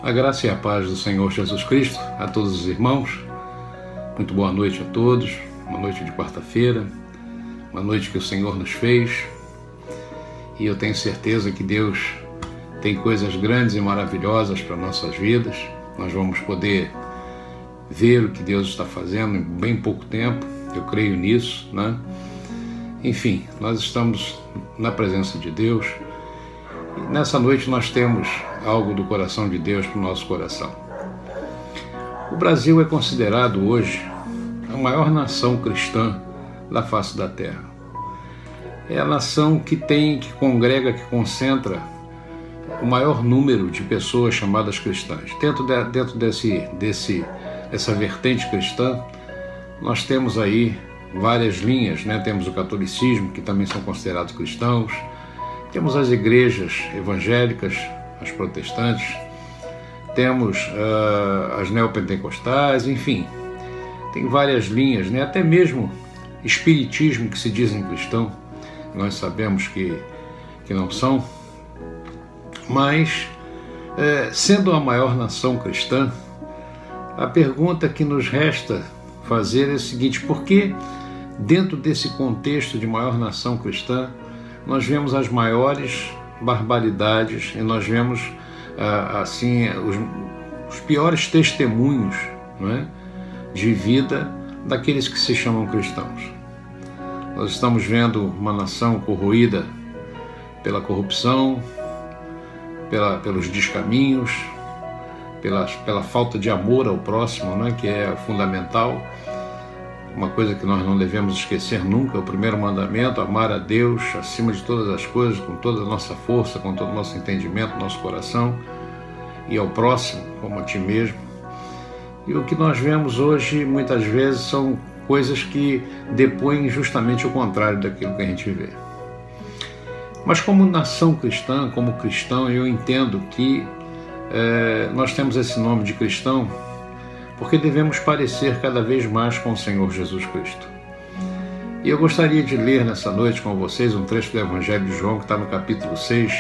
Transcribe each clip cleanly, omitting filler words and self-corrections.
A graça e a paz do Senhor Jesus Cristo a todos os irmãos. Muito boa noite a todos, uma noite de quarta-feira, uma noite que o Senhor nos fez, e eu tenho certeza que Deus tem coisas grandes e maravilhosas para nossas vidas. Nós vamos poder ver o que Deus está fazendo em bem pouco tempo, eu creio nisso, né? Enfim, nós estamos na presença de Deus, e nessa noite nós temos algo do coração de Deus para o nosso coração. O Brasil é considerado hoje a maior nação cristã da face da terra. É a nação que congrega, que concentra o maior número de pessoas chamadas cristãs. Dentro dessa vertente cristã, nós temos aí várias linhas, né? Temos o catolicismo, que também são considerados cristãos, temos as igrejas evangélicas, as protestantes, temos as neopentecostais, enfim, tem várias linhas, né? Até mesmo espiritismo, que se dizem cristão, nós sabemos que não são, mas sendo a maior nação cristã, a pergunta que nos resta fazer é a seguinte: por que dentro desse contexto de maior nação cristã nós vemos as maiores barbaridades e nós vemos assim os piores testemunhos, não é, de vida daqueles que se chamam cristãos? Nós estamos vendo uma nação corroída pela corrupção, pelos descaminhos, pela falta de amor ao próximo, né, que é fundamental. Uma coisa que nós não devemos esquecer nunca, o primeiro mandamento: amar a Deus acima de todas as coisas, com toda a nossa força, com todo o nosso entendimento, nosso coração, e ao próximo como a ti mesmo. E o que nós vemos hoje, muitas vezes, são coisas que depõem justamente o contrário daquilo que a gente vê. Mas como nação cristã, como cristão, eu entendo que nós temos esse nome de cristão porque devemos parecer cada vez mais com o Senhor Jesus Cristo. E eu gostaria de ler nessa noite com vocês um trecho do Evangelho de João, que está no capítulo 6.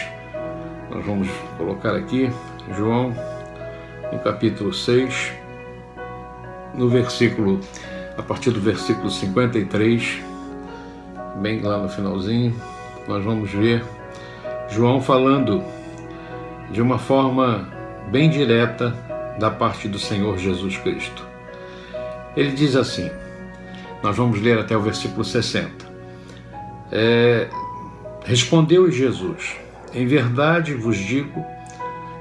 Nós vamos colocar aqui, João, no capítulo 6, a partir do versículo 53, bem lá no finalzinho, nós vamos ver João falando de uma forma bem direta da parte do Senhor Jesus Cristo. Ele diz assim, nós vamos ler até o versículo 60. Respondeu Jesus: em verdade vos digo,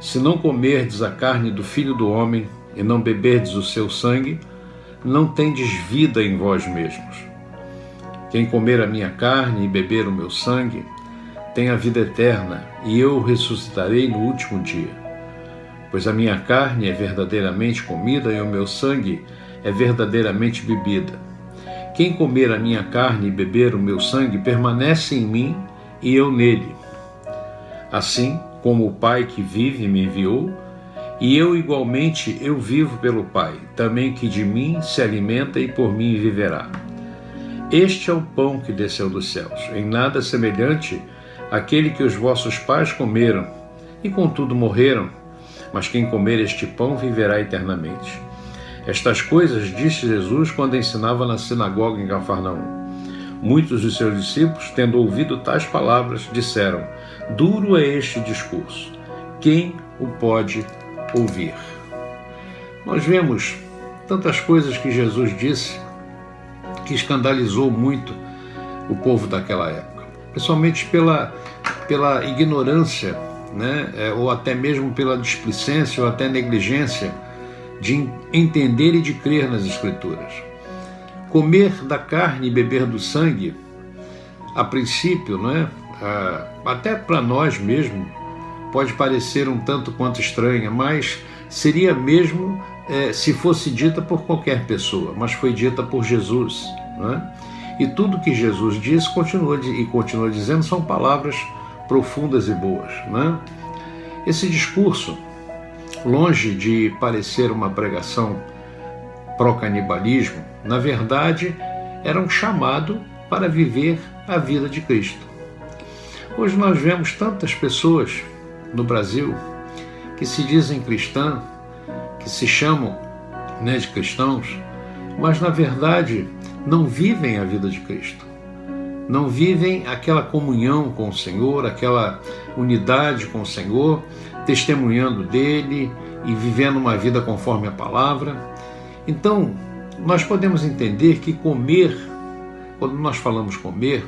se não comerdes a carne do Filho do Homem e não beberdes o seu sangue, não tendes vida em vós mesmos. Quem comer a minha carne e beber o meu sangue tem a vida eterna, e eu o ressuscitarei no último dia. Pois a minha carne é verdadeiramente comida e o meu sangue é verdadeiramente bebida. Quem comer a minha carne e beber o meu sangue permanece em mim e eu nele. Assim como o Pai que vive me enviou, e eu igualmente eu vivo pelo Pai, também que de mim se alimenta e por mim viverá. Este é o pão que desceu dos céus, em nada semelhante àquele que os vossos pais comeram, e contudo morreram. Mas quem comer este pão viverá eternamente. Estas coisas disse Jesus quando ensinava na sinagoga em Cafarnaum. Muitos dos seus discípulos, tendo ouvido tais palavras, disseram: duro é este discurso, quem o pode ouvir? Nós vemos tantas coisas que Jesus disse que escandalizou muito o povo daquela época, principalmente pela ignorância, né? Ou até mesmo pela displicência ou até negligência de entender e de crer nas Escrituras. Comer da carne e beber do sangue, a princípio, né? Até para nós mesmos, pode parecer um tanto quanto estranha, mas seria mesmo se fosse dita por qualquer pessoa, mas foi dita por Jesus, né? E tudo que Jesus disse continua dizendo são palavras profundas e boas, né? Esse discurso, longe de parecer uma pregação pró-canibalismo, na verdade era um chamado para viver a vida de Cristo. Hoje nós vemos tantas pessoas no Brasil que se dizem cristãs, que se chamam, né, de cristãos, mas na verdade não vivem a vida de Cristo. Não vivem aquela comunhão com o Senhor, aquela unidade com o Senhor, testemunhando dele e vivendo uma vida conforme a palavra. Então, nós podemos entender que comer, quando nós falamos comer,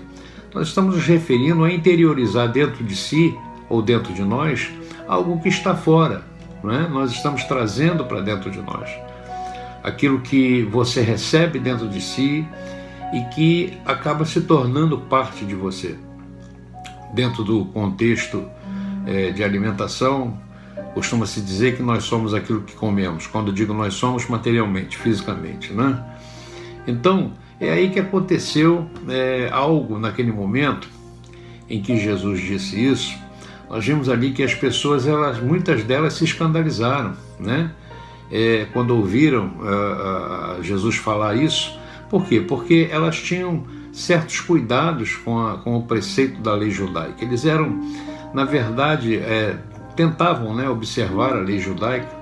nós estamos nos referindo a interiorizar dentro de si ou dentro de nós algo que está fora, não é? Nós estamos trazendo para dentro de nós aquilo que você recebe dentro de si e que acaba se tornando parte de você. Dentro do contexto de alimentação, costuma-se dizer que nós somos aquilo que comemos. Quando digo nós somos, materialmente, fisicamente, né? Então, é aí que aconteceu algo naquele momento em que Jesus disse isso. Nós vimos ali que as pessoas, muitas delas se escandalizaram, né? Quando ouviram Jesus falar isso. Por quê? Porque elas tinham certos cuidados com o preceito da lei judaica. Eles eram, na verdade, tentavam, né, observar a lei judaica,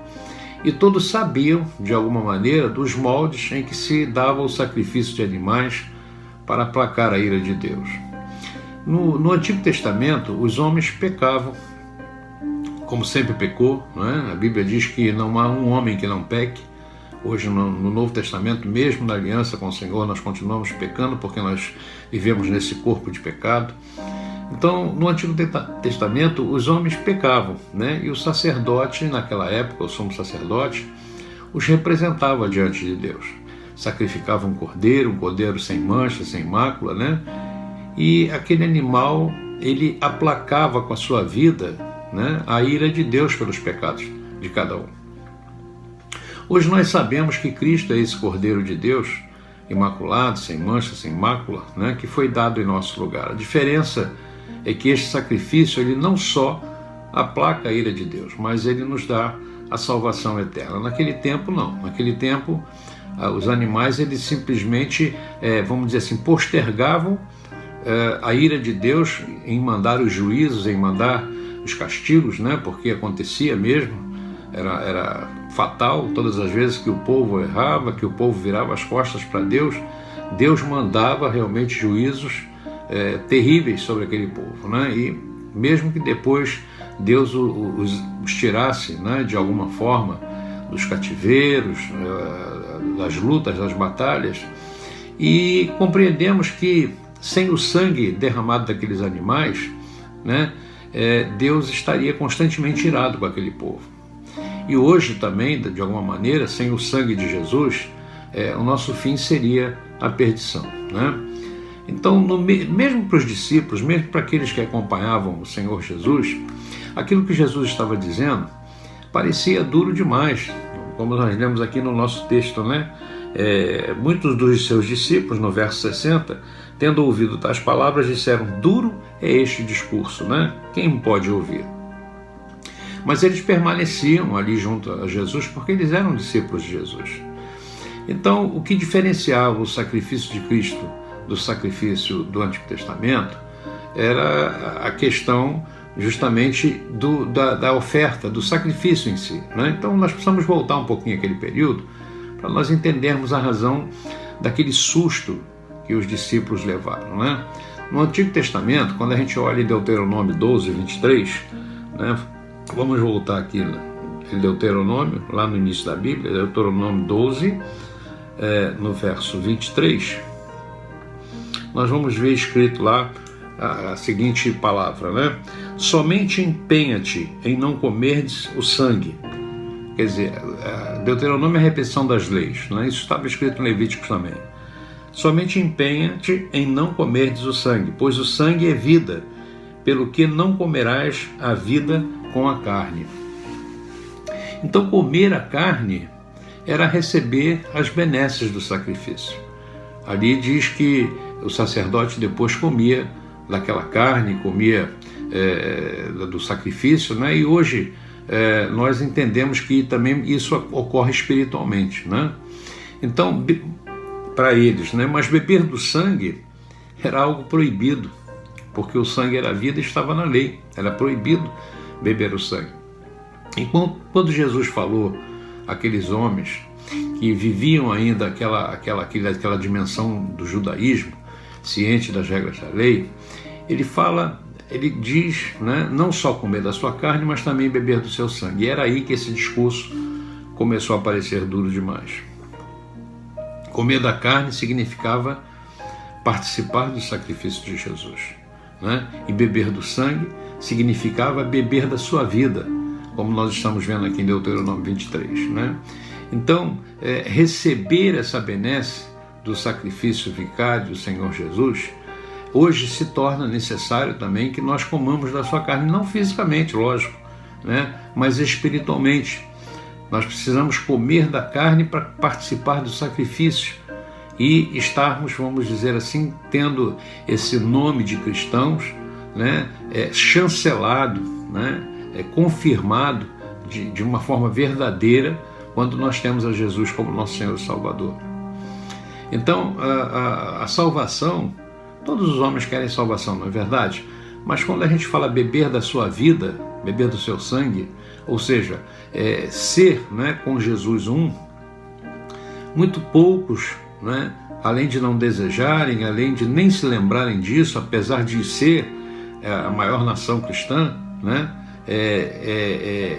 e todos sabiam, de alguma maneira, dos moldes em que se dava o sacrifício de animais para aplacar a ira de Deus. No Antigo Testamento, os homens pecavam, como sempre pecou, né? A Bíblia diz que não há um homem que não peque. Hoje, no Novo Testamento, mesmo na aliança com o Senhor, nós continuamos pecando porque nós vivemos nesse corpo de pecado. Então, no Antigo Testamento, os homens pecavam, né? E o sacerdote, naquela época, o sumo sacerdote, os representava diante de Deus. Sacrificava um cordeiro sem mancha, sem mácula, né? E aquele animal, ele aplacava com a sua vida, né, a ira de Deus pelos pecados de cada um. Hoje nós sabemos que Cristo é esse Cordeiro de Deus, imaculado, sem mancha, sem mácula, né, que foi dado em nosso lugar. A diferença é que este sacrifício, ele não só aplaca a ira de Deus, mas ele nos dá a salvação eterna. Naquele tempo, não. Naquele tempo, os animais, eles simplesmente, vamos dizer assim, postergavam a ira de Deus em mandar os juízos, em mandar os castigos, né, porque acontecia mesmo, era fatal todas as vezes que o povo errava, que o povo virava as costas para Deus, Deus mandava realmente juízos terríveis sobre aquele povo, né? E mesmo que depois Deus os tirasse, né, de alguma forma dos cativeiros, das lutas, das batalhas, e compreendemos que sem o sangue derramado daqueles animais, né, Deus estaria constantemente irado com aquele povo. E hoje também, de alguma maneira, sem o sangue de Jesus, o nosso fim seria a perdição, né? Então, mesmo para os discípulos, mesmo para aqueles que acompanhavam o Senhor Jesus, aquilo que Jesus estava dizendo parecia duro demais, como nós lemos aqui no nosso texto, né? Muitos dos seus discípulos, no verso 60, tendo ouvido tais palavras, disseram: duro é este discurso, né? Quem pode ouvir? Mas eles permaneciam ali junto a Jesus porque eles eram discípulos de Jesus. Então, o que diferenciava o sacrifício de Cristo do sacrifício do Antigo Testamento era a questão justamente da oferta, do sacrifício em si, né? Então, nós precisamos voltar um pouquinho àquele período para nós entendermos a razão daquele susto que os discípulos levaram, né? No Antigo Testamento, quando a gente olha em Deuteronômio 12, 23, né? Vamos voltar aqui em Deuteronômio, lá no início da Bíblia, Deuteronômio 12, no verso 23, nós vamos ver escrito lá a seguinte palavra, né? Somente empenha-te em não comerdes o sangue. Quer dizer, Deuteronômio é a repetição das leis, né? Isso estava escrito em Levíticos também. Somente empenha-te em não comerdes o sangue, pois o sangue é vida, pelo que não comerás a vida com a carne. Então, comer a carne era receber as benesses do sacrifício. Ali diz que o sacerdote depois comia daquela carne, comia do sacrifício, né? E hoje nós entendemos que também isso ocorre espiritualmente, né? Então, para eles, né? Mas beber do sangue era algo proibido, porque o sangue era vida e estava na lei, era proibido beber o sangue. Quando Jesus falou àqueles homens que viviam ainda aquela dimensão do judaísmo, ciente das regras da lei, ele diz, né, não só comer da sua carne, mas também beber do seu sangue. E era aí que esse discurso começou a parecer duro demais. Comer da carne significava participar do sacrifício de Jesus, né? E beber do sangue significava beber da sua vida, como nós estamos vendo aqui em Deuteronômio 23, né? Então, receber essa benesse do sacrifício vicário do Senhor Jesus, hoje se torna necessário também que nós comamos da sua carne, não fisicamente, lógico, né? Mas espiritualmente. Nós precisamos comer da carne para participar do sacrifício e estarmos, vamos dizer assim, tendo esse nome de cristãos, né, chancelado, né, confirmado de uma forma verdadeira quando nós temos a Jesus como nosso Senhor e Salvador. Então, a salvação, todos os homens querem salvação, não é verdade? Mas quando a gente fala beber da sua vida, beber do seu sangue, ou seja, ser, né, com Jesus muito poucos, né, além de não desejarem, além de nem se lembrarem disso, apesar de ser a maior nação cristã, né,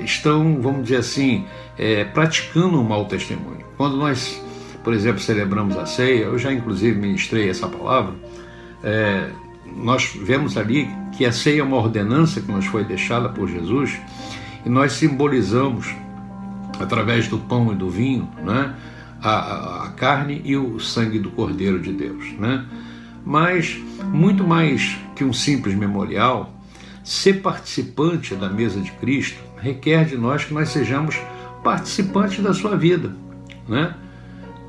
estão, vamos dizer assim, praticando um mau testemunho. Quando nós, por exemplo, celebramos a ceia, eu já inclusive ministrei essa palavra, nós vemos ali que a ceia é uma ordenança que nos foi deixada por Jesus, e nós simbolizamos, através do pão e do vinho, né, a carne e o sangue do Cordeiro de Deus, né? Mas, muito mais que um simples memorial, ser participante da mesa de Cristo requer de nós que nós sejamos participantes da sua vida, né?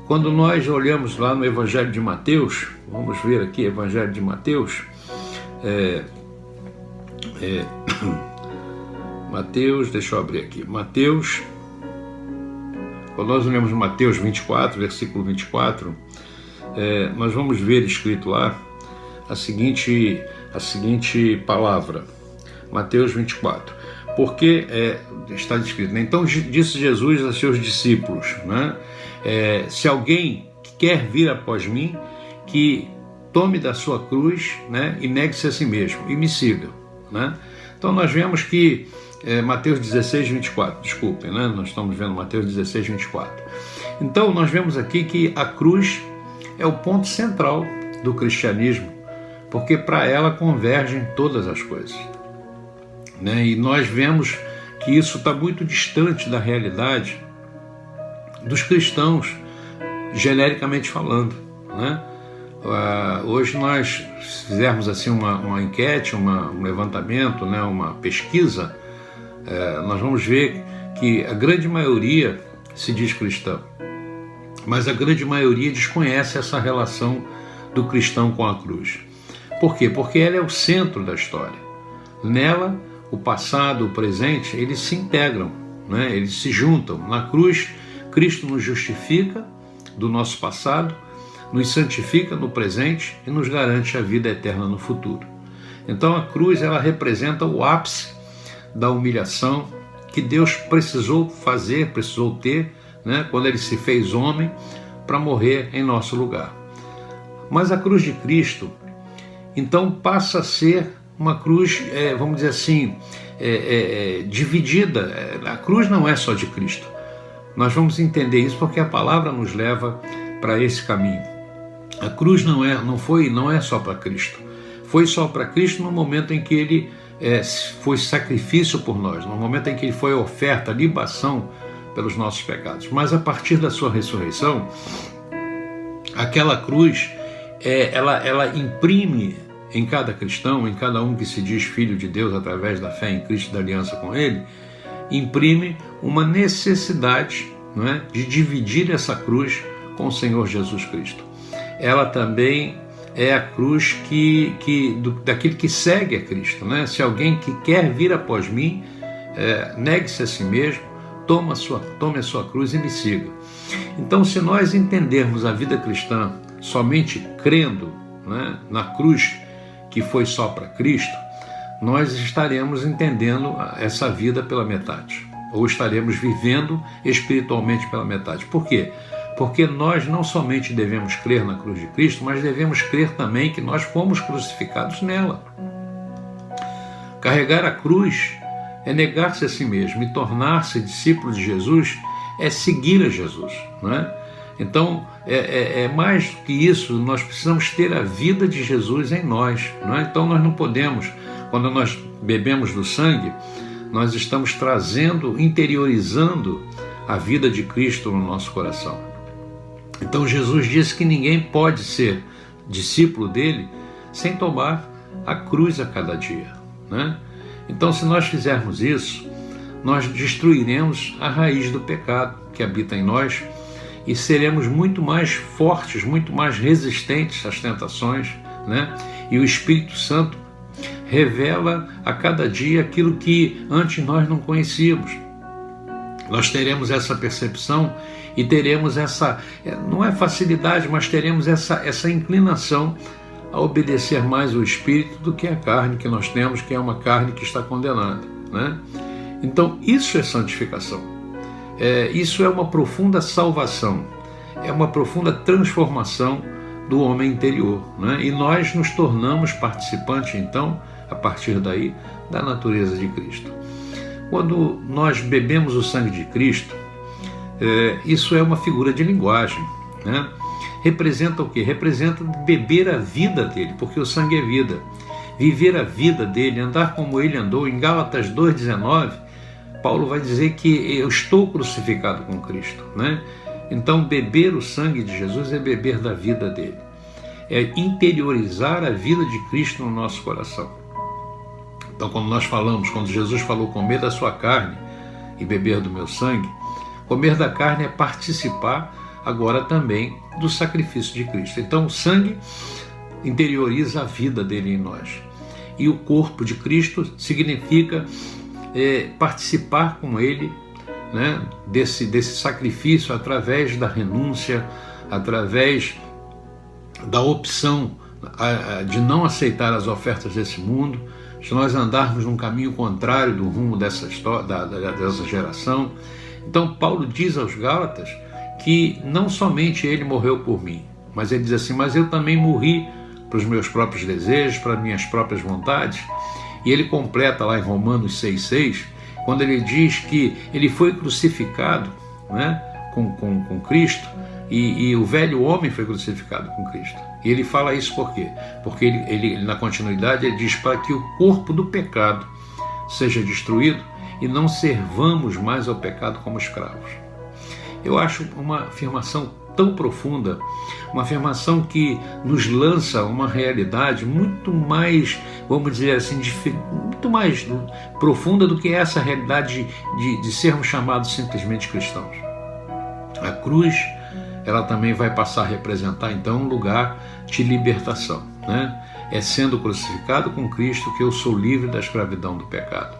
Quando nós olhamos lá no Evangelho de Mateus, vamos ver aqui, Evangelho de Mateus, Mateus, deixa eu abrir aqui, Mateus, quando nós olhamos Mateus 24, versículo 24, nós vamos ver escrito lá a seguinte palavra, Mateus 24, porque está escrito, né? Então disse Jesus a seus discípulos, né? Se alguém quer vir após mim, que tome da sua cruz, né, e negue-se a si mesmo e me siga, né? Então nós vemos que Mateus 16, 24, desculpem, né? Nós estamos vendo Mateus 16, 24. Então nós vemos aqui que a cruz é o ponto central do cristianismo, porque para ela convergem todas as coisas, né? E nós vemos que isso está muito distante da realidade dos cristãos, genericamente falando, né? Hoje nós fizermos assim uma enquete, um levantamento, né, uma pesquisa, nós vamos ver que a grande maioria se diz cristão, mas a grande maioria desconhece essa relação do cristão com a cruz. Por quê? Porque ela é o centro da história. Nela, o passado, o presente, eles se integram, né? Eles se juntam. Na cruz, Cristo nos justifica do nosso passado, nos santifica no presente e nos garante a vida eterna no futuro. Então a cruz, ela representa o ápice da humilhação que Deus precisou ter, né, quando ele se fez homem para morrer em nosso lugar. Mas a cruz de Cristo, então, passa a ser uma cruz, vamos dizer assim, dividida. A cruz não é só de Cristo. Nós vamos entender isso porque a palavra nos leva para esse caminho. A cruz não é só para Cristo. Foi só para Cristo no momento em que ele foi sacrifício por nós, no momento em que ele foi oferta, libação pelos nossos pecados. Mas a partir da sua ressurreição, aquela cruz, ela imprime em cada cristão, em cada um que se diz filho de Deus através da fé em Cristo, da aliança com ele, imprime uma necessidade, não é, de dividir essa cruz com o Senhor Jesus Cristo. Ela também é a cruz daquele que segue a Cristo, né? Se alguém que quer vir após mim, negue-se a si mesmo, tome a sua cruz e me siga. Então, se nós entendermos a vida cristã somente crendo, né, na cruz que foi só para Cristo, nós estaremos entendendo essa vida pela metade. ou estaremos vivendo espiritualmente pela metade. Por quê? Porque nós não somente devemos crer na cruz de Cristo, mas devemos crer também que nós fomos crucificados nela. Carregar a cruz é negar-se a si mesmo, e tornar-se discípulo de Jesus é seguir a Jesus, não é? Então, é mais do que isso, nós precisamos ter a vida de Jesus em nós, não é? Então nós não podemos, quando nós bebemos do sangue, nós estamos trazendo, interiorizando a vida de Cristo no nosso coração. Então Jesus disse que ninguém pode ser discípulo dele sem tomar a cruz a cada dia, né? Então, se nós fizermos isso, nós destruiremos a raiz do pecado que habita em nós e seremos muito mais fortes, muito mais resistentes às tentações, né? E o Espírito Santo revela a cada dia aquilo que antes nós não conhecíamos. Nós teremos essa percepção e teremos essa, não é facilidade, mas teremos essa inclinação a obedecer mais o Espírito do que a carne que nós temos, que é uma carne que está condenada, né? Então, isso é santificação. Isso é uma profunda salvação, é uma profunda transformação do homem interior, né? E nós nos tornamos participantes, então, a partir daí, da natureza de Cristo. Quando nós bebemos o sangue de Cristo, isso é uma figura de linguagem, né? Representa o quê? Representa beber a vida dele, porque o sangue é vida. Viver a vida dele, andar como ele andou. Em Gálatas 2,19, Paulo vai dizer que eu estou crucificado com Cristo, né? Então, beber o sangue de Jesus é beber da vida dele. É interiorizar a vida de Cristo no nosso coração. Então, quando Jesus falou comer da sua carne e beber do meu sangue, comer da carne é participar agora também do sacrifício de Cristo. Então o sangue interioriza a vida dele em nós. E o corpo de Cristo significa participar com ele, né, desse sacrifício através da renúncia, através da opção de não aceitar as ofertas desse mundo, de nós andarmos num caminho contrário do rumo dessa geração. Então Paulo diz aos Gálatas que não somente ele morreu por mim, mas ele diz assim, mas eu também morri para os meus próprios desejos, para as minhas próprias vontades. E ele completa lá em Romanos 6,6, quando ele diz que ele foi crucificado, né, com Cristo, e o velho homem foi crucificado com Cristo. E ele fala isso por quê? Porque ele na continuidade ele diz para que o corpo do pecado seja destruído e não servamos mais ao pecado como escravos. Eu acho uma afirmação tão profunda, uma afirmação que nos lança uma realidade muito mais, vamos dizer assim, muito mais profunda do que essa realidade de sermos chamados simplesmente cristãos. A cruz, ela também vai passar a representar então um lugar de libertação, né? É sendo crucificado com Cristo que eu sou livre da escravidão do pecado.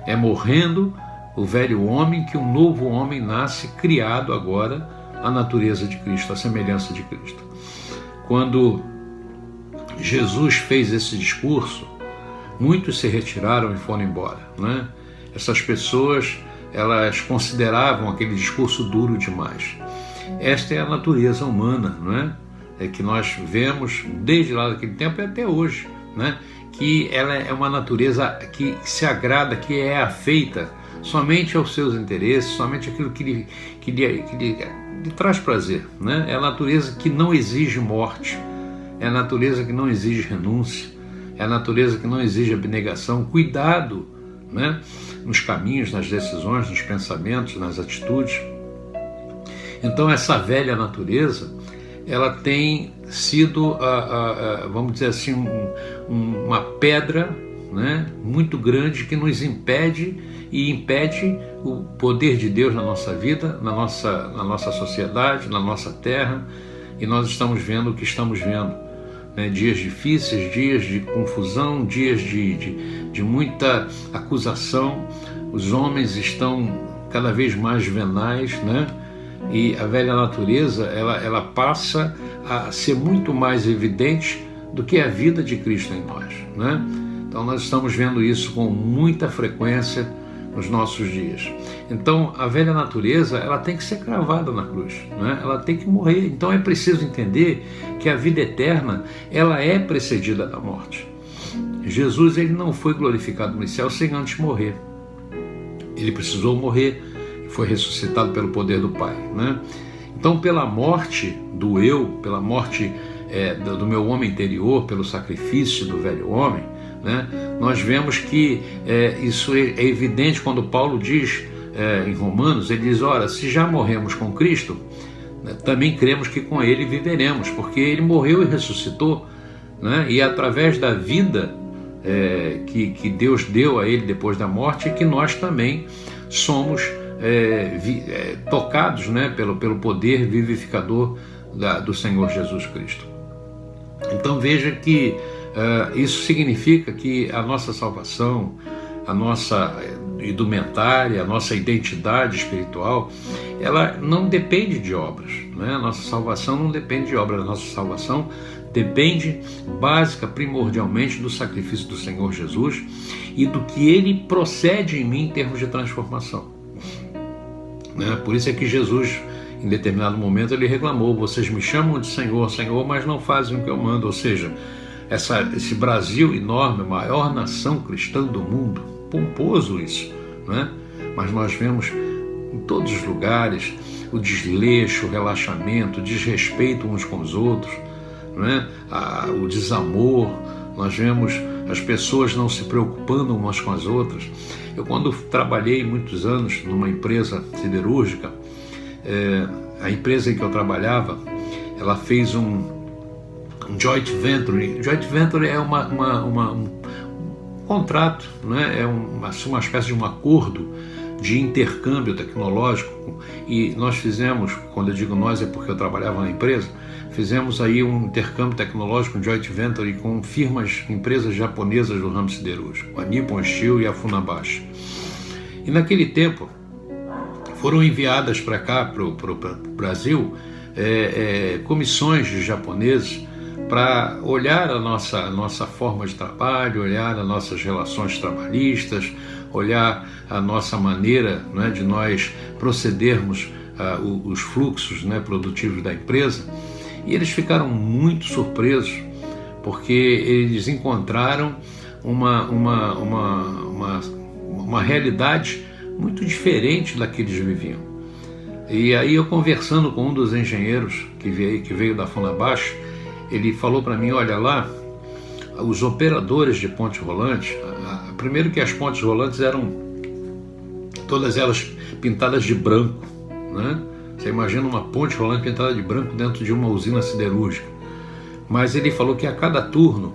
É morrendo o velho homem que um novo homem nasce, criado agora à natureza de Cristo, à semelhança de Cristo. Quando Jesus fez esse discurso, muitos se retiraram e foram embora, né? Essas pessoas, elas consideravam aquele discurso duro demais. Esta é a natureza humana, não é? É que nós vemos desde lá daquele tempo e até hoje, né? Que ela é uma natureza que se agrada, que é afeita somente aos seus interesses, somente aquilo que lhe traz prazer, né? É a natureza que não exige morte, é a natureza que não exige renúncia, é a natureza que não exige abnegação, cuidado, né? Nos caminhos, nas decisões, nos pensamentos, nas atitudes. Então essa velha natureza, ela tem sido, vamos dizer assim, uma pedra, né, muito grande que nos impede o poder de Deus na nossa vida, na nossa sociedade, na nossa terra, e nós estamos vendo o que estamos vendo, né? Dias difíceis, dias de confusão, dias de muita acusação, os homens estão cada vez mais venais, né? E a velha natureza, ela passa a ser muito mais evidente do que a vida de Cristo em nós, né? Então nós estamos vendo isso com muita frequência nos nossos dias. Então, a velha natureza, ela tem que ser cravada na cruz, né? Ela tem que morrer. Então, é preciso entender que a vida eterna, ela é precedida da morte. Jesus, ele não foi glorificado no céu sem antes morrer. Ele precisou morrer e foi ressuscitado pelo poder do Pai, né? Então, pela morte do eu, pela morte do meu homem interior, pelo sacrifício do velho homem, né, nós vemos que isso é evidente quando Paulo diz em Romanos, ele diz, ora, se já morremos com Cristo, né, também cremos que com ele viveremos, porque ele morreu e ressuscitou, né, e através da vida que Deus deu a ele depois da morte, é que nós também somos tocados, né, pelo poder vivificador do Senhor Jesus Cristo. Então veja que isso significa que a nossa salvação, a nossa indumentária, a nossa identidade espiritual, ela não depende de obras, né? A nossa salvação não depende de obras, a nossa salvação depende básica, primordialmente do sacrifício do Senhor Jesus e do que Ele procede em mim em termos de transformação, né? Por isso é que Jesus, em determinado momento, ele reclamou, vocês me chamam de Senhor, Senhor, mas não fazem o que eu mando. Ou seja, esse Brasil enorme, a maior nação cristã do mundo, pomposo isso, né? Mas nós vemos em todos os lugares o desleixo, o relaxamento, o desrespeito uns com os outros, né? O desamor, nós vemos as pessoas não se preocupando umas com as outras. Eu, quando trabalhei muitos anos numa empresa siderúrgica, a empresa em que eu trabalhava, ela fez um joint venture. Joint venture é um contrato, né? É uma espécie de um acordo de intercâmbio tecnológico, e nós fizemos, quando eu digo nós é porque eu trabalhava na empresa, fizemos aí um intercâmbio tecnológico, um joint venture com empresas japonesas do ramo siderúrgico, a Nippon Steel e a Funabashi. E naquele tempo foram enviadas para cá, para o Brasil, comissões de japoneses para olhar a nossa forma de trabalho, olhar as nossas relações trabalhistas, olhar a nossa maneira, né, de nós procedermos os fluxos, né, produtivos da empresa. E eles ficaram muito surpresos, porque eles encontraram uma realidade muito diferente da que eles viviam. E aí eu, conversando com um dos engenheiros que veio da Funabashi, ele falou para mim, olha lá, os operadores de ponte rolante, primeiro que as pontes rolantes eram todas elas pintadas de branco, né? Você imagina uma ponte rolante pintada de branco dentro de uma usina siderúrgica. Mas ele falou que a cada turno,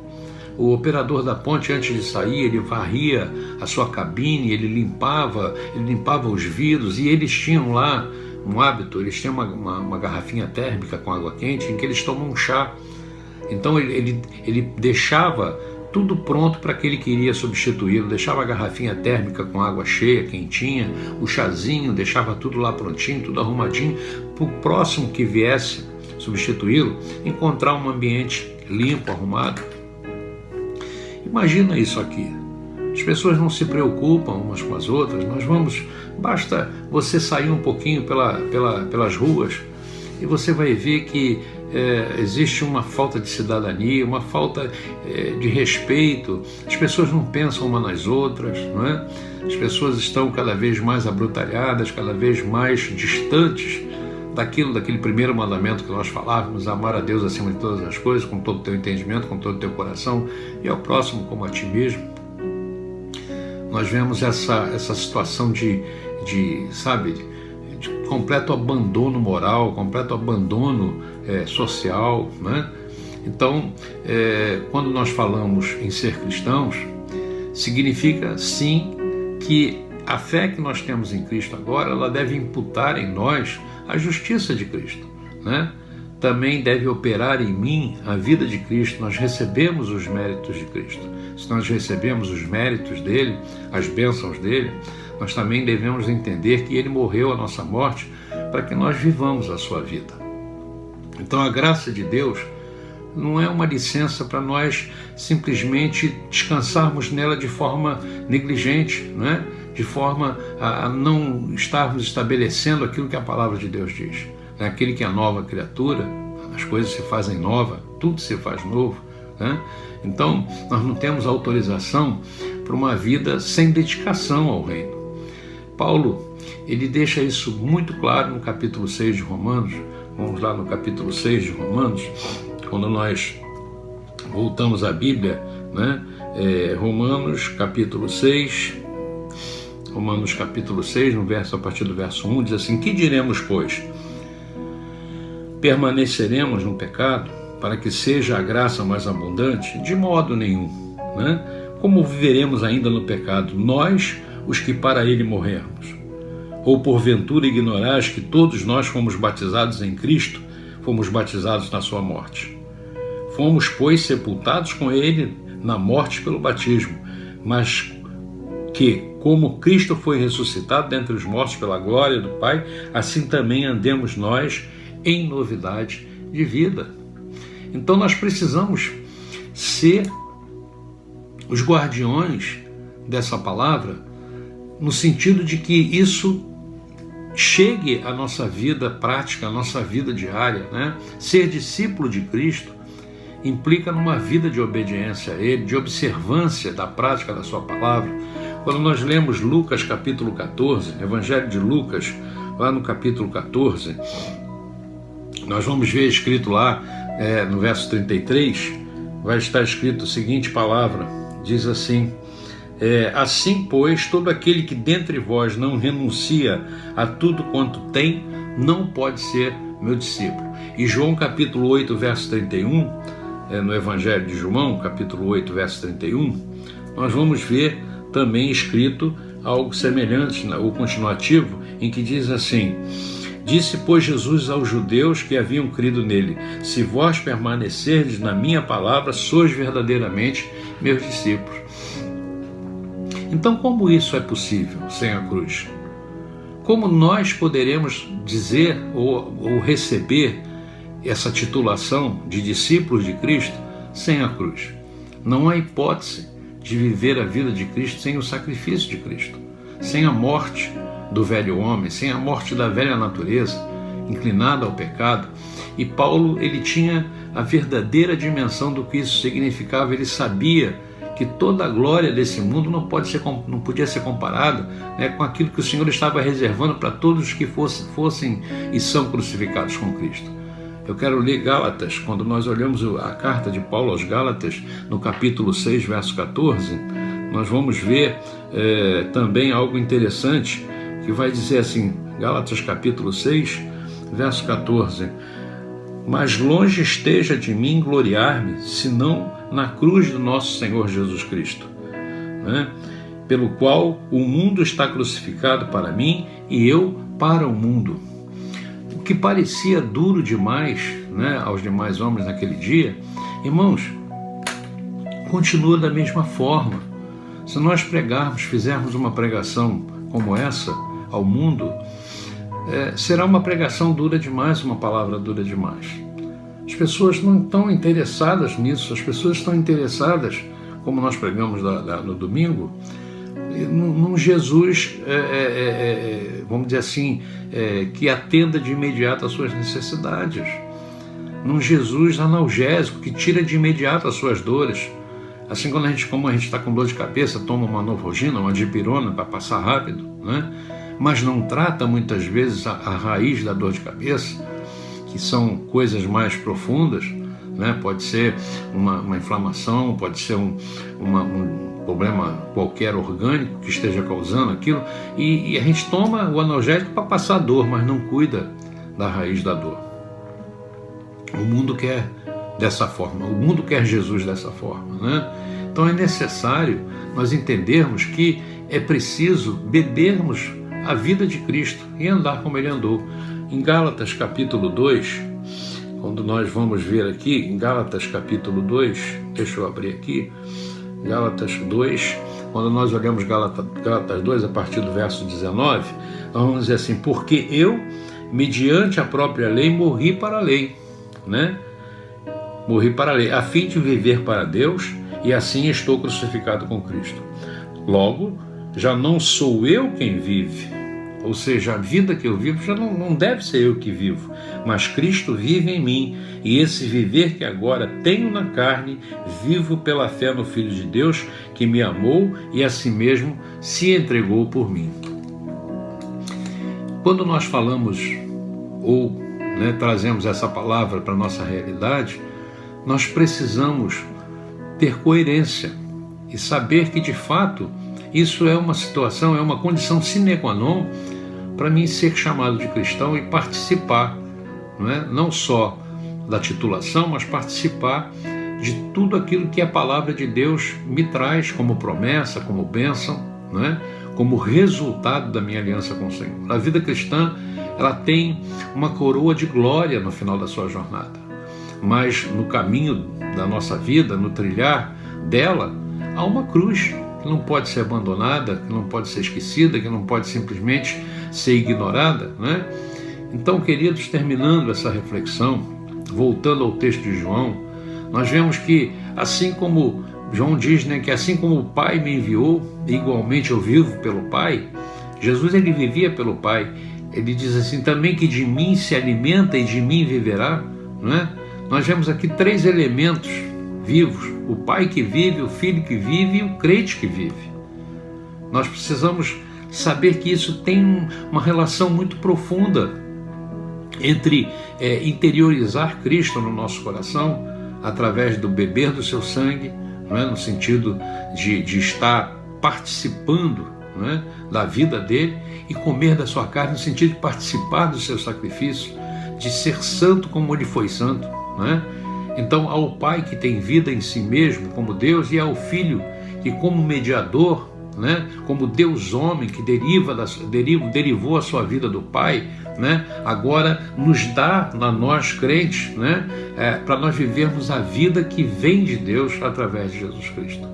o operador da ponte, antes de sair, ele varria a sua cabine, ele limpava os vidros, e eles tinham lá um hábito, eles tinham uma garrafinha térmica com água quente, em que eles tomam um chá. Então ele deixava tudo pronto para aquele que iria substituí-lo, deixava a garrafinha térmica com água cheia, quentinha, o chazinho, deixava tudo lá prontinho, tudo arrumadinho, para o próximo que viesse substituí-lo, encontrar um ambiente limpo, arrumado. Imagina isso aqui. As pessoas não se preocupam umas com as outras. Basta você sair um pouquinho pelas ruas e você vai ver que existe uma falta de cidadania, uma falta de respeito. As pessoas não pensam umas nas outras, não é? As pessoas estão cada vez mais abrutalhadas, cada vez mais distantes daquele primeiro mandamento que nós falávamos, amar a Deus acima de todas as coisas, com todo o teu entendimento, com todo o teu coração, e ao próximo como a ti mesmo. Nós vemos essa situação de completo abandono moral, completo abandono social, né? Então, quando nós falamos em ser cristãos, significa sim que a fé que nós temos em Cristo agora, ela deve imputar em nós a justiça de Cristo, né? Também deve operar em mim a vida de Cristo. Nós recebemos os méritos de Cristo. Se nós recebemos os méritos dele, as bênçãos dele, nós também devemos entender que ele morreu a nossa morte para que nós vivamos a sua vida. Então a graça de Deus não é uma licença para nós simplesmente descansarmos nela de forma negligente, né? de forma a não estarmos estabelecendo aquilo que a palavra de Deus diz. Aquele que é nova criatura, as coisas se fazem nova, tudo se faz novo, né? Então, nós não temos autorização para uma vida sem dedicação ao reino. Paulo, ele deixa isso muito claro no capítulo 6 de Romanos. Vamos lá no capítulo 6 de Romanos, quando nós voltamos à Bíblia, né? Romanos capítulo 6, a partir do verso 1, diz assim: que diremos, pois? Permaneceremos no pecado para que seja a graça mais abundante? De modo nenhum, né? Como viveremos ainda no pecado, nós, os que para ele morrermos? Ou porventura ignorais que todos nós fomos batizados em Cristo, fomos batizados na sua morte? Fomos, pois, sepultados com ele na morte pelo batismo, mas que, como Cristo foi ressuscitado dentre os mortos pela glória do Pai, assim também andemos nós em novidade de vida. Então nós precisamos ser os guardiões dessa palavra, no sentido de que isso chegue à nossa vida prática, à nossa vida diária, né? Ser discípulo de Cristo implica numa vida de obediência a Ele, de observância da prática da sua palavra. Quando nós lemos Lucas capítulo 14, Evangelho de Lucas, lá no capítulo 14, nós vamos ver escrito lá, no verso 33, vai estar escrito a seguinte palavra, diz assim: assim, pois, todo aquele que dentre vós não renuncia a tudo quanto tem, não pode ser meu discípulo. E João capítulo 8, verso 31, no Evangelho de João, capítulo 8, verso 31, nós vamos ver também escrito algo semelhante, o continuativo, em que diz assim: disse, pois, Jesus aos judeus que haviam crido nele: se vós permanecerdes na minha palavra, sois verdadeiramente meus discípulos. Então, como isso é possível sem a cruz? Como nós poderemos dizer ou receber essa titulação de discípulos de Cristo sem a cruz? Não há hipótese de viver a vida de Cristo sem o sacrifício de Cristo, sem a morte do velho homem, sem a morte da velha natureza, inclinada ao pecado. E Paulo, ele tinha a verdadeira dimensão do que isso significava. Ele sabia que toda a glória desse mundo não podia ser comparada, né, com aquilo que o Senhor estava reservando para todos os que fossem e são crucificados com Cristo. Eu quero ler Gálatas, quando nós olhamos a carta de Paulo aos Gálatas, no capítulo 6, verso 14, nós vamos ver também algo interessante, que vai dizer assim, Gálatas capítulo 6, verso 14: mas longe esteja de mim gloriar-me, senão na cruz do nosso Senhor Jesus Cristo, né? Pelo qual o mundo está crucificado para mim e eu para o mundo. O que parecia duro demais, né, aos demais homens naquele dia, irmãos, continua da mesma forma. Se nós pregarmos, fizermos uma pregação como essa ao mundo, será uma pregação dura demais, uma palavra dura demais. As pessoas não estão interessadas nisso, as pessoas estão interessadas, como nós pregamos no domingo, num Jesus, vamos dizer assim, que atenda de imediato às suas necessidades, num Jesus analgésico, que tira de imediato as suas dores. Assim, como a gente está com dor de cabeça, toma uma Novalgina, uma dipirona para passar rápido, né? Mas não trata muitas vezes a raiz da dor de cabeça, que são coisas mais profundas, né? Pode ser uma inflamação, pode ser um problema qualquer orgânico que esteja causando aquilo, e a gente toma o analgésico para passar a dor, mas não cuida da raiz da dor. O mundo quer dessa forma, o mundo quer Jesus dessa forma, né? Então é necessário nós entendermos que é preciso bebermos a vida de Cristo e andar como Ele andou. Em Gálatas capítulo 2, quando nós vamos ver aqui, em Gálatas capítulo 2, deixa eu abrir aqui, Gálatas 2, quando nós olhamos Gálatas 2, a partir do verso 19, nós vamos dizer assim: porque eu, mediante a própria lei, morri para a lei, né? Morri para a lei, a fim de viver para Deus, e assim estou crucificado com Cristo. Logo, já não sou eu quem vive, ou seja, a vida que eu vivo já não deve ser eu que vivo, mas Cristo vive em mim, e esse viver que agora tenho na carne, vivo pela fé no Filho de Deus, que me amou e a si mesmo se entregou por mim. Quando nós falamos ou trazemos essa palavra para a nossa realidade, nós precisamos ter coerência e saber que de fato isso é uma situação, é uma condição sine qua non para mim ser chamado de cristão e participar, não só da titulação, mas participar de tudo aquilo que a palavra de Deus me traz como promessa, como bênção, como resultado da minha aliança com o Senhor. A vida cristã, ela tem uma coroa de glória no final da sua jornada, mas no caminho da nossa vida, no trilhar dela, há uma cruz que não pode ser abandonada, que não pode ser esquecida, que não pode simplesmente ser ignorada, Então, queridos, terminando essa reflexão, voltando ao texto de João, nós vemos que, assim como João diz, que assim como o Pai me enviou, igualmente eu vivo pelo Pai. Jesus, ele vivia pelo Pai. Ele diz assim, também que de mim se alimenta e de mim viverá, Nós vemos aqui 3 elementos vivos: o Pai que vive, o Filho que vive e o crente que vive. Nós precisamos saber que isso tem uma relação muito profunda entre interiorizar Cristo no nosso coração, através do beber do seu sangue, no sentido de estar participando da vida dele, e comer da sua carne no sentido de participar do seu sacrifício, de ser santo como ele foi santo. Então, ao Pai que tem vida em si mesmo como Deus, e ao Filho que, como mediador, como Deus homem que derivou a sua vida do Pai, agora nos dá a nós crentes, para nós vivermos a vida que vem de Deus através de Jesus Cristo.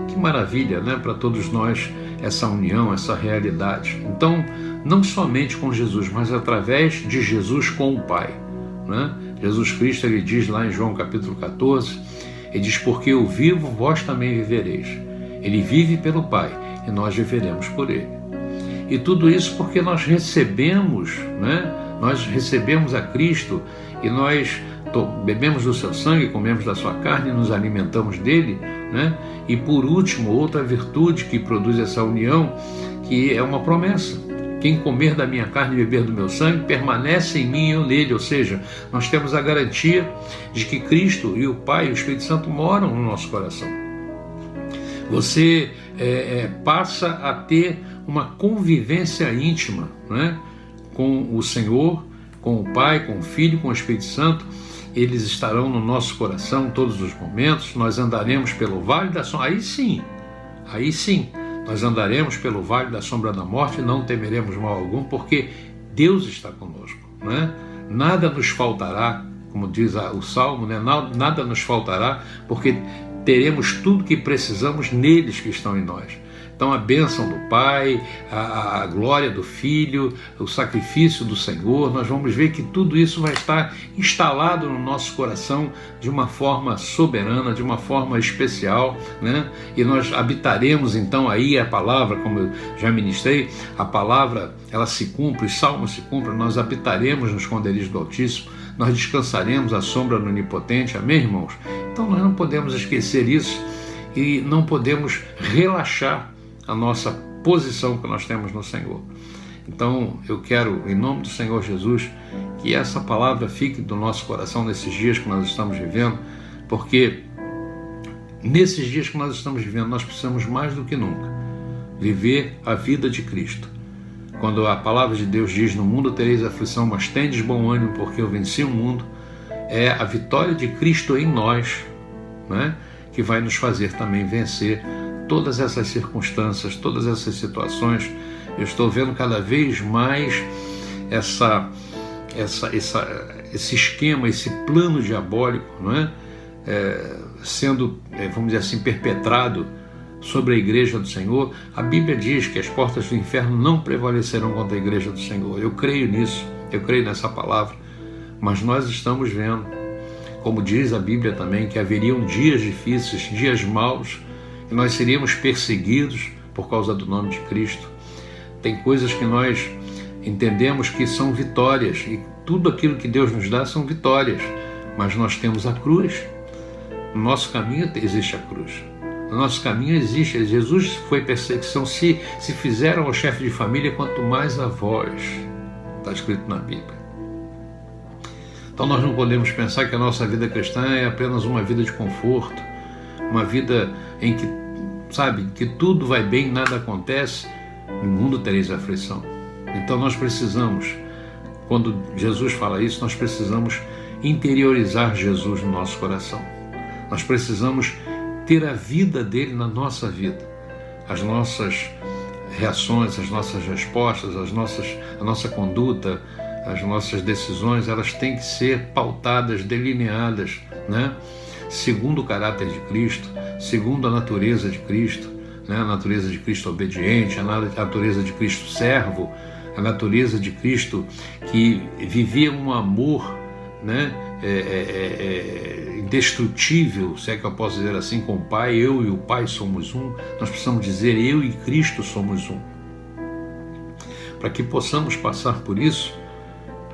Que maravilha, para todos nós essa união, essa realidade. Então, não somente com Jesus, mas através de Jesus com o Pai. Jesus Cristo, ele diz lá em João capítulo 14, ele diz, porque eu vivo, vós também vivereis. Ele vive pelo Pai e nós viveremos por ele. E tudo isso porque nós recebemos, nós recebemos a Cristo e nós bebemos do seu sangue, comemos da sua carne e nos alimentamos dele, E por último, outra virtude que produz essa união, que é uma promessa: quem comer da minha carne e beber do meu sangue permanece em mim e eu nele. Ou seja, nós temos a garantia de que Cristo e o Pai e o Espírito Santo moram no nosso coração. Você passa a ter uma convivência íntima, com o Senhor, com o Pai, com o Filho, com o Espírito Santo. Eles estarão no nosso coração todos os momentos. Nós andaremos pelo vale da sombra. Aí sim, nós andaremos pelo vale da sombra da morte e não temeremos mal algum, porque Deus está conosco. Nada nos faltará, como diz o Salmo, nada nos faltará, porque teremos tudo que precisamos neles que estão em nós. Então, a bênção do Pai, a glória do Filho, o sacrifício do Senhor, nós vamos ver que tudo isso vai estar instalado no nosso coração de uma forma soberana, de uma forma especial, E nós habitaremos então aí a palavra, como eu já ministrei, a palavra, ela se cumpre, os salmos se cumprem, nós habitaremos no esconderijo do Altíssimo, nós descansaremos à sombra do Onipotente. Amém, irmãos? Então nós não podemos esquecer isso e não podemos relaxar a nossa posição que nós temos no Senhor. Então eu quero, em nome do Senhor Jesus, que essa palavra fique do nosso coração nesses dias que nós estamos vivendo, porque nesses dias que nós estamos vivendo, nós precisamos mais do que nunca viver a vida de Cristo. Quando a palavra de Deus diz, no mundo tereis aflição, mas tendes bom ânimo, porque eu venci o mundo, é a vitória de Cristo em nós, que vai nos fazer também vencer todas essas circunstâncias, todas essas situações. Eu estou vendo cada vez mais esse esquema, esse plano diabólico, sendo, vamos dizer assim, perpetrado sobre a igreja do Senhor. A Bíblia diz que as portas do inferno não prevalecerão contra a igreja do Senhor. Eu creio nisso, eu creio nessa palavra, mas nós estamos vendo, como diz a Bíblia também, que haveriam dias difíceis, dias maus, que nós seríamos perseguidos, por causa do nome de Cristo. Tem coisas que nós entendemos que são vitórias, e tudo aquilo que Deus nos dá são vitórias, mas nós temos a cruz. No nosso caminho existe a cruz. No nosso caminho existe. Jesus foi perseguição. Se fizeram ao chefe de família, quanto mais a vós. Está escrito na Bíblia. Então nós não podemos pensar que a nossa vida cristã é apenas uma vida de conforto, uma vida em que, sabe, que tudo vai bem, nada acontece. No mundo tereis aflição. Então nós precisamos, quando Jesus fala isso, nós precisamos interiorizar Jesus no nosso coração. Nós precisamos ter a vida dele na nossa vida. As nossas reações, as nossas respostas, a nossa conduta, as nossas decisões, elas têm que ser pautadas, delineadas, né? Segundo o caráter de Cristo, segundo a natureza de Cristo, né? A natureza de Cristo obediente, a natureza de Cristo servo, a natureza de Cristo que vivia um amor, né? Indestrutível, se é que eu posso dizer assim, com o Pai. Eu e o Pai somos um. Nós precisamos dizer: eu e Cristo somos um. Para que possamos passar por isso,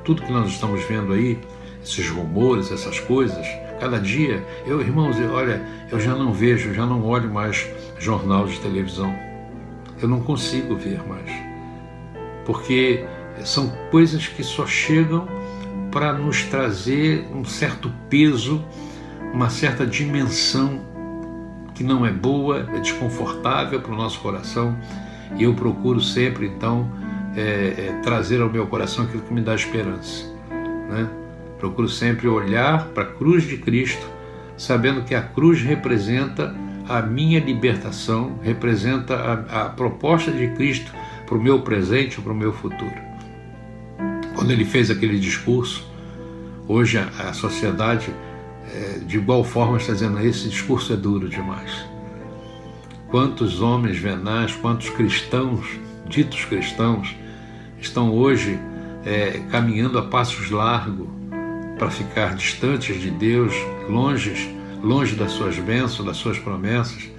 tudo que nós estamos vendo aí, esses rumores, essas coisas, cada dia, irmãos, olha, eu já não vejo, já não olho mais jornal de televisão. Eu não consigo ver mais. Porque são coisas que só chegam para nos trazer um certo peso, uma certa dimensão que não é boa, é desconfortável para o nosso coração. E eu procuro sempre, então, trazer ao meu coração aquilo que me dá esperança, né? Procuro sempre olhar para a cruz de Cristo, sabendo que a cruz representa a minha libertação, representa a proposta de Cristo para o meu presente e para o meu futuro. Quando ele fez aquele discurso, hoje a sociedade de igual forma está dizendo: esse discurso é duro demais. Quantos homens venais, quantos cristãos, ditos cristãos, estão hoje caminhando a passos largos para ficar distantes de Deus, longe das suas bênçãos, das suas promessas,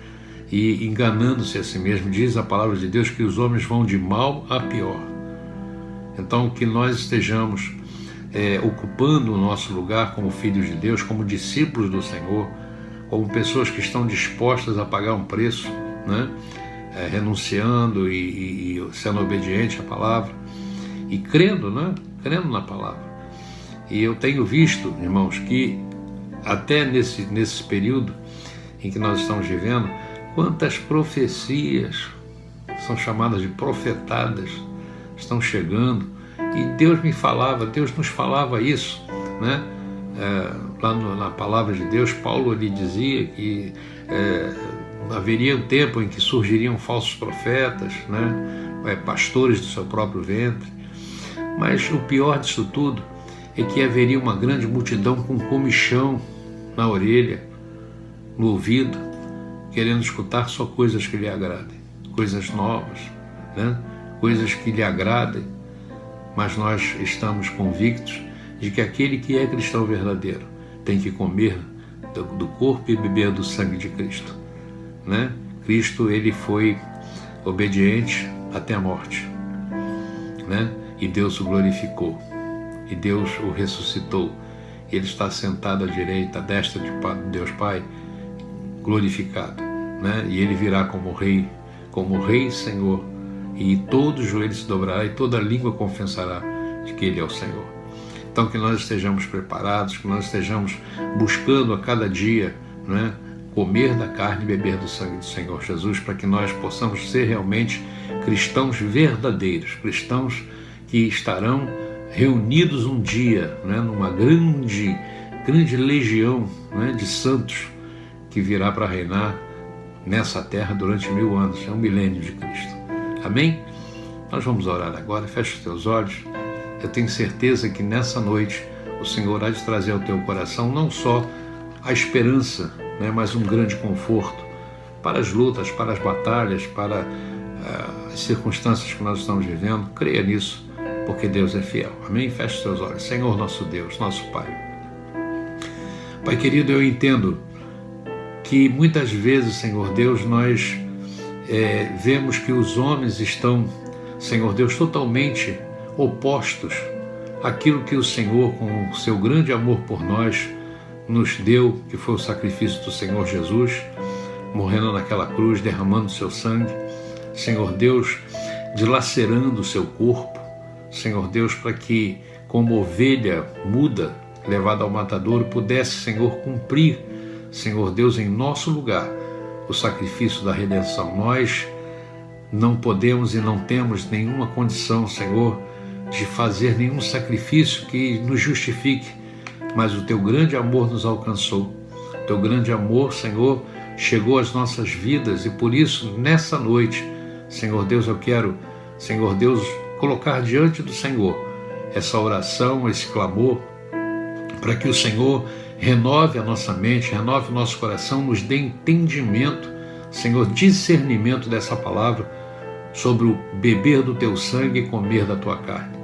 e enganando-se a si mesmo. Diz a palavra de Deus que os homens vão de mal a pior. Então, que nós estejamos ocupando o nosso lugar como filhos de Deus, como discípulos do Senhor, como pessoas que estão dispostas a pagar um preço, né? Renunciando e sendo obediente à palavra e crendo, né? Crendo na palavra. E eu tenho visto, irmãos, que até nesse período em que nós estamos vivendo, quantas profecias são chamadas de profetadas estão chegando, e Deus nos falava isso, né? Lá na palavra de Deus, Paulo lhe dizia que haveria um tempo em que surgiriam falsos profetas, né? Pastores do seu próprio ventre. Mas o pior disso tudo é que haveria uma grande multidão com comichão na orelha, no ouvido, querendo escutar só coisas que lhe agradem, coisas novas, né? Coisas que lhe agradem. Mas nós estamos convictos de que aquele que é cristão verdadeiro tem que comer do corpo e beber do sangue de Cristo, né? Cristo, ele foi obediente até a morte, né? E Deus o glorificou, e Deus o ressuscitou. Ele está sentado à direita, à destra de Deus Pai, glorificado, né? E ele virá como Rei e Senhor, e todo joelho se dobrará e toda língua confessará de que ele é o Senhor. Então, que nós estejamos preparados, que nós estejamos buscando a cada dia, né, comer da carne e beber do sangue do Senhor Jesus, para que nós possamos ser realmente cristãos verdadeiros, cristãos que estarão reunidos um dia, né, numa grande legião, né, de santos que virá para reinar nessa terra durante 1000 anos, é um milênio de Cristo. Amém? Nós vamos orar agora. Feche os teus olhos. Eu tenho certeza que nessa noite o Senhor há de trazer ao teu coração não só a esperança, né, mas um grande conforto para as lutas, para as batalhas, para as circunstâncias que nós estamos vivendo. Creia nisso, porque Deus é fiel. Amém? Feche os teus olhos. Senhor nosso Deus, nosso Pai. Pai querido, eu entendo que muitas vezes, Senhor Deus, nós vemos que os homens estão, Senhor Deus, totalmente opostos àquilo que o Senhor, com o seu grande amor por nós, nos deu, que foi o sacrifício do Senhor Jesus, morrendo naquela cruz, derramando seu sangue, Senhor Deus, dilacerando o seu corpo, Senhor Deus, para que, como ovelha muda, levada ao matadouro, pudesse, Senhor, cumprir, Senhor Deus, em nosso lugar, o sacrifício da redenção. Nós não podemos e não temos nenhuma condição, Senhor, de fazer nenhum sacrifício que nos justifique, mas o Teu grande amor nos alcançou. O Teu grande amor, Senhor, chegou às nossas vidas, e por isso, nessa noite, Senhor Deus, eu quero, Senhor Deus, colocar diante do Senhor essa oração, esse clamor, para que o Senhor renove a nossa mente, renove o nosso coração, nos dê entendimento, Senhor, discernimento dessa palavra, sobre o beber do Teu sangue e comer da Tua carne.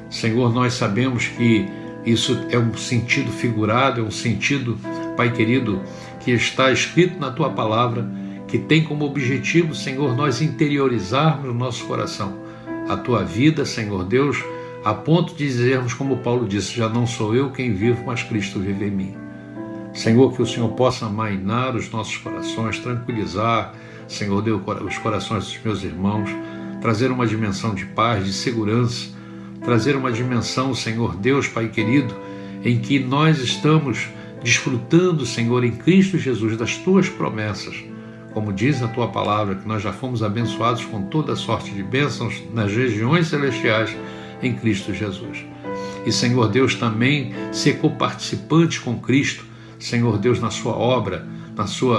Senhor, nós sabemos que isso é um sentido figurado, é um sentido, Pai querido, que está escrito na Tua palavra, que tem como objetivo, Senhor, nós interiorizarmos no nosso coração a Tua vida, Senhor Deus, a ponto de dizermos, como Paulo disse, já não sou eu quem vivo, mas Cristo vive em mim. Senhor, que o Senhor possa amainar os nossos corações, tranquilizar, Senhor Deus, os corações dos meus irmãos, trazer uma dimensão de paz, de segurança, trazer uma dimensão, Senhor Deus, Pai querido, em que nós estamos desfrutando, Senhor, em Cristo Jesus, das Tuas promessas, como diz a Tua palavra, que nós já fomos abençoados com toda sorte de bênçãos nas regiões celestiais em Cristo Jesus. E, Senhor Deus, também ser coparticipante com Cristo, Senhor Deus, na Sua obra,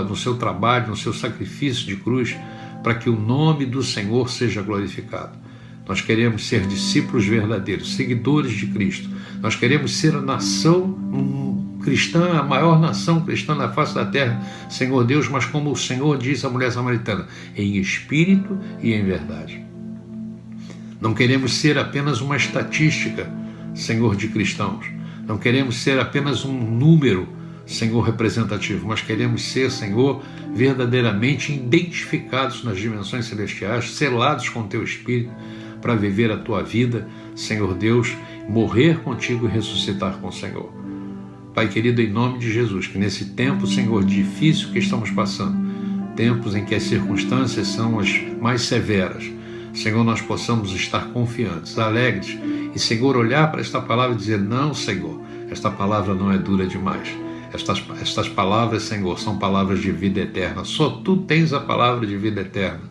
no seu trabalho, no seu sacrifício de cruz, para que o nome do Senhor seja glorificado. Nós queremos ser discípulos verdadeiros, seguidores de Cristo. Nós queremos ser a nação cristã, a maior nação cristã na face da terra, Senhor Deus, mas como o Senhor diz à mulher samaritana, em espírito e em verdade. Não queremos ser apenas uma estatística, Senhor, de cristãos. Não queremos ser apenas um número, Senhor, representativo, mas queremos ser, Senhor, verdadeiramente identificados nas dimensões celestiais, selados com Teu Espírito, para viver a Tua vida, Senhor Deus, morrer contigo e ressuscitar com o Senhor. Pai querido, em nome de Jesus, que nesse tempo, Senhor, difícil que estamos passando, tempos em que as circunstâncias são as mais severas, Senhor, nós possamos estar confiantes, alegres, e, Senhor, olhar para esta palavra e dizer, não, Senhor, esta palavra não é dura demais. Estas palavras, Senhor, são palavras de vida eterna. Só Tu tens a palavra de vida eterna.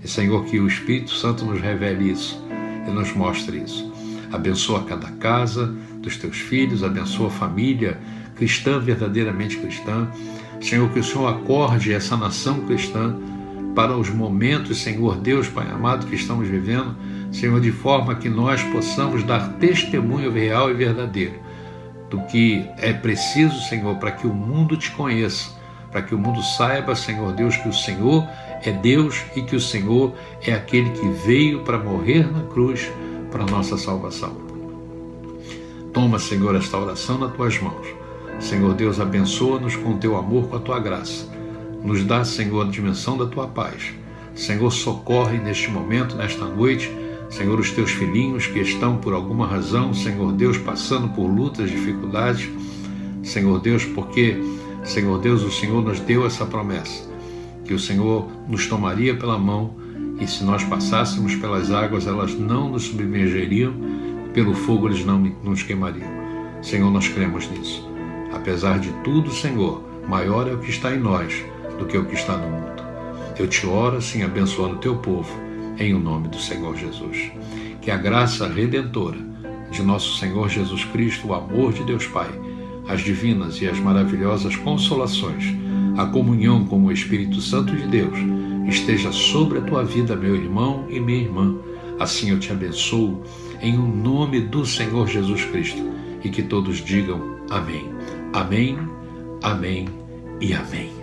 E, Senhor, que o Espírito Santo nos revele isso e nos mostre isso. Abençoa cada casa dos Teus filhos, abençoa a família cristã, verdadeiramente cristã. Senhor, que o Senhor acorde essa nação cristã para os momentos, Senhor Deus, Pai amado, que estamos vivendo, Senhor, de forma que nós possamos dar testemunho real e verdadeiro do que é preciso, Senhor, para que o mundo Te conheça, para que o mundo saiba, Senhor Deus, que o Senhor é Deus e que o Senhor é aquele que veio para morrer na cruz para a nossa salvação. Toma, Senhor, esta oração nas Tuas mãos. Senhor Deus, abençoa-nos com o Teu amor, com a Tua graça. Nos dá, Senhor, a dimensão da Tua paz. Senhor, socorre neste momento, nesta noite, Senhor, os Teus filhinhos que estão por alguma razão, Senhor Deus, passando por lutas, dificuldades, Senhor Deus, porque, Senhor Deus, o Senhor nos deu essa promessa, que o Senhor nos tomaria pela mão e se nós passássemos pelas águas, elas não nos submergeriam, pelo fogo eles não nos queimariam. Senhor, nós cremos nisso. Apesar de tudo, Senhor, maior é o que está em nós do que o que está no mundo. Eu Te oro assim, abençoando o Teu povo, em o nome do Senhor Jesus. Que a graça redentora de nosso Senhor Jesus Cristo, o amor de Deus Pai, as divinas e as maravilhosas consolações, a comunhão com o Espírito Santo de Deus, esteja sobre a tua vida, meu irmão e minha irmã. Assim eu te abençoo, em o nome do Senhor Jesus Cristo, e que todos digam amém. Amém, amém e amém.